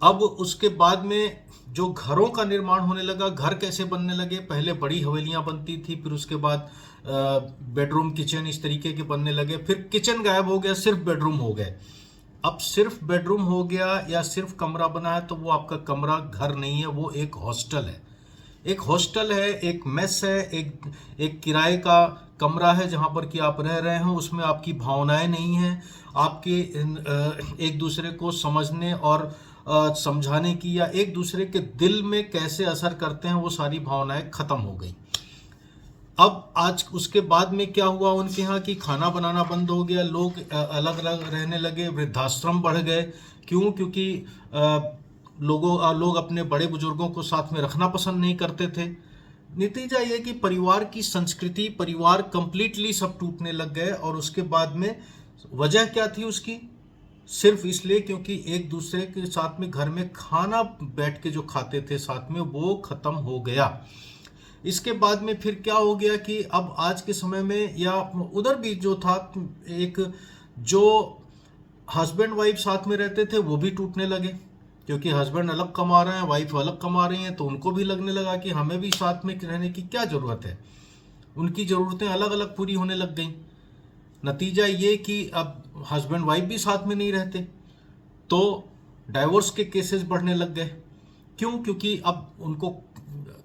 अब उसके बाद में जो घरों का निर्माण होने लगा, घर कैसे बनने लगे, पहले बड़ी हवेलियां बनती थी, फिर उसके बाद बेडरूम किचन इस तरीके के बनने लगे, फिर किचन गायब हो गया, सिर्फ बेडरूम हो गए। अब सिर्फ बेडरूम हो गया या सिर्फ कमरा बना है तो वो आपका कमरा घर नहीं है, वो एक हॉस्टल है। एक हॉस्टल है, एक मेस है, एक किराए का कमरा है जहाँ पर कि आप रह रहे हो, उसमें आपकी भावनाएं नहीं हैं, आपके एक दूसरे को समझने और समझाने की या एक दूसरे के दिल में कैसे असर करते हैं वो सारी भावनाएं खत्म हो गई। अब आज उसके बाद में क्या हुआ उनके यहाँ कि खाना बनाना बंद हो गया, लोग अलग अलग रहने लगे, वृद्धाश्रम बढ़ गए। क्यों? क्योंकि लोग अपने बड़े बुजुर्गों को साथ में रखना पसंद नहीं करते थे। नतीजा ये कि परिवार की संस्कृति, परिवार कंप्लीटली सब टूटने लग गए। और उसके बाद में वजह क्या थी उसकी? सिर्फ इसलिए क्योंकि एक दूसरे के साथ में घर में खाना बैठ के जो खाते थे साथ में, वो खत्म हो गया। इसके बाद में फिर क्या हो गया कि अब आज के समय में या उधर भी जो था, एक जो हस्बैंड वाइफ साथ में रहते थे वो भी टूटने लगे, क्योंकि हस्बैंड अलग कमा रहे हैं, वाइफ अलग कमा रही हैं, तो उनको भी लगने लगा कि हमें भी साथ में रहने की क्या ज़रूरत है। उनकी ज़रूरतें अलग अलग पूरी होने लग गई। नतीजा ये कि अब हस्बैंड वाइफ भी साथ में नहीं रहते, तो डाइवोर्स के केसेस बढ़ने लग गए। क्यों? क्योंकि अब उनको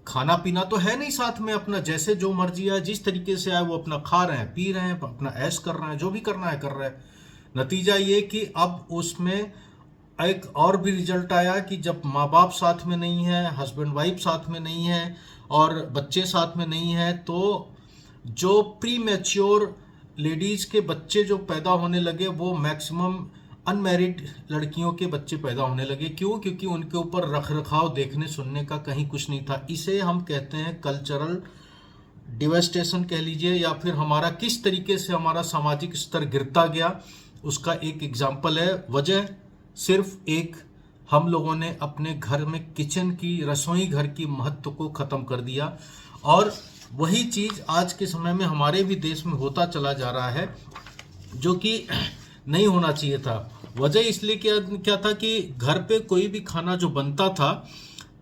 खाना पीना तो है नहीं साथ में, अपना जैसे जो मर्जी है जिस तरीके से आए वो अपना खा रहे हैं, पी रहे हैं, अपना ऐश कर रहे हैं, जो भी करना है कर रहे हैं। नतीजा ये कि अब उसमें एक और भी रिजल्ट आया कि जब माँ बाप साथ में नहीं है, हस्बैंड वाइफ साथ में नहीं है और बच्चे साथ में नहीं है, तो जो प्री मैच्योर लेडीज़ के बच्चे जो पैदा होने लगे वो मैक्सिमम अनमैरिड लड़कियों के बच्चे पैदा होने लगे। क्यों? क्योंकि उनके ऊपर रख रखाव देखने सुनने का कहीं कुछ नहीं था। इसे हम कहते हैं कल्चरल डिवेस्टेशन कह लीजिए, या फिर हमारा किस तरीके से हमारा सामाजिक स्तर गिरता गया उसका एक एग्जाम्पल है। वजह सिर्फ एक, हम लोगों ने अपने घर में किचन की, रसोई घर की महत्व को ख़त्म कर दिया। और वही चीज़ आज के समय में हमारे भी देश में होता चला जा रहा है, जो कि नहीं होना चाहिए था। वजह इसलिए क्या था कि घर पे कोई भी खाना जो बनता था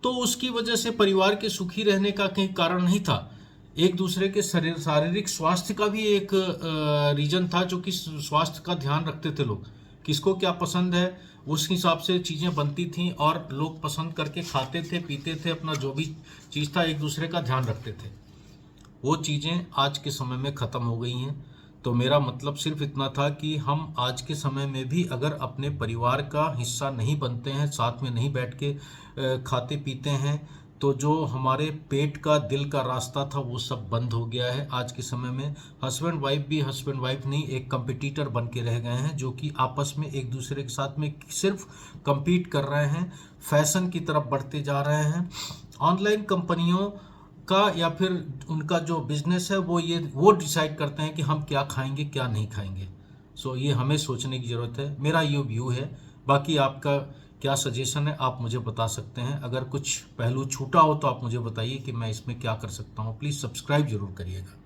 तो उसकी वजह से परिवार के सुखी रहने का कहीं कारण नहीं था, एक दूसरे के शारीरिक स्वास्थ्य का भी एक रीजन था, जो कि स्वास्थ्य का ध्यान रखते थे लोग। किसको क्या पसंद है उस हिसाब से चीज़ें बनती थीं और लोग पसंद करके खाते थे, पीते थे, अपना जो भी चीज़ था एक दूसरे का ध्यान रखते थे। वो चीज़ें आज के समय में ख़त्म हो गई हैं। तो मेरा मतलब सिर्फ इतना था कि हम आज के समय में भी अगर अपने परिवार का हिस्सा नहीं बनते हैं, साथ में नहीं बैठ के खाते पीते हैं, तो जो हमारे पेट का, दिल का रास्ता था वो सब बंद हो गया है। आज के समय में हस्बैंड वाइफ भी हस्बैंड वाइफ नहीं, एक कंपटीटर बन के रह गए हैं, जो कि आपस में एक दूसरे के साथ में सिर्फ compete कर रहे हैं, फैशन की तरफ बढ़ते जा रहे हैं। ऑनलाइन कंपनियों का या फिर उनका जो बिजनेस है वो डिसाइड करते हैं कि हम क्या खाएंगे क्या नहीं खाएंगे। सो ये हमें सोचने की ज़रूरत है। मेरा ये व्यू है। बाकी आपका क्या सजेशन है आप मुझे बता सकते हैं। अगर कुछ पहलू छूटा हो तो आप मुझे बताइए कि मैं इसमें क्या कर सकता हूँ। प्लीज़ सब्सक्राइब जरूर करिएगा।